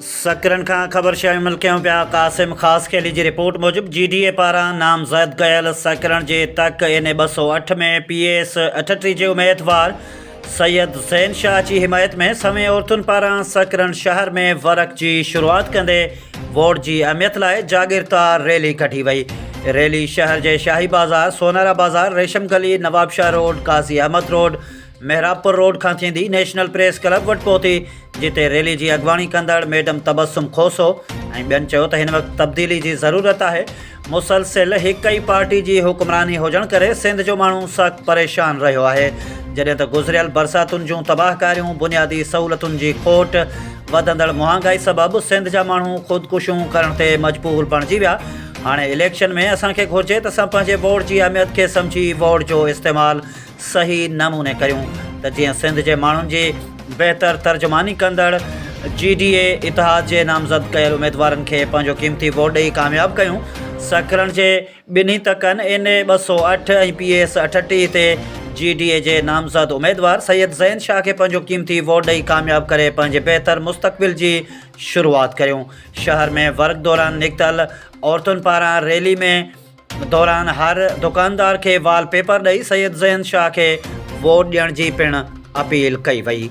सकरन खां ख़बर शामिल कयूं पिया। क़ासिम ख़ास खेली जी रिपोर्ट मूजिब GDA पारां नामज़द कयल सकरन जे तक NA 208 में PS 38 जे उम्मीदवार सैयद ज़ैन शाह जी हिमायत में समें औरतुनि पारां सकरन शहर में वर्क की शुरुआत कंदे वोट की अहमियत लाइ जागीरदार रैली कढी वई। रैली शहर के शाही बाज़ार, सोनारा बाज़ार, रेशम गली, नवाबशाह रोड, काज़ी अहमद रोड, मेहराबपुर रोड खां थींदी नेशनल प्रेस क्लब वटि पहुती, जिते रैली की अगवाणी कंदड़ मैडम तबस्सुम खोसो ऐं ॿियनि चयो त हिन वक़्तु तब्दीली की ज़रूरत है। मुसलसिल एक ही पार्टी की हुक्मरानी हुजण करे सिंध जो माण्हू सख्त परेशान रहियो है, जॾहिं त गुज़रियल बरसातुनि जूं तबाहकारियूं, बुनियादी सहूलतुनि की खोट, वधंदड़ महांगाई सबबु सिंध जा माण्हू ख़ुदकुशियूं करण ते मजबूर बणिजी विया। हाणे इलेक्शन में असांखे घुर्जे त असां पंहिंजे वोट की अहमियत के समझी वोट जो इस्तेमाल सही नमूने करूं, त जीअं सिंध के माण्हुनि जी बेहतर तर्जुमानी कंदड़ GDA इतिहाद के नामज़द कयल उम्मीदवारनि खे पंहिंजो कीमती वोट ॾेई कामयाब कयूं। सकरन के ॿिन्ही तकनि NA 208 ऐं PS 38 ते GDA के नामज़द उम्मीदवार सैयद ज़ैन शाह के पंहिंजो कीमती वोट ॾेई कामयाब करे पंहिंजे बेहतर मुस्तक़बिल की शुरुआत करूं। शहर में वर्क दौरान निकतल औरतुनि पारां रैली में दौरान हर दुकानदार के वाल पेपर ॾेई सैयद ज़ैन शाह के वोट ॾियण की पिण अपील कई वई।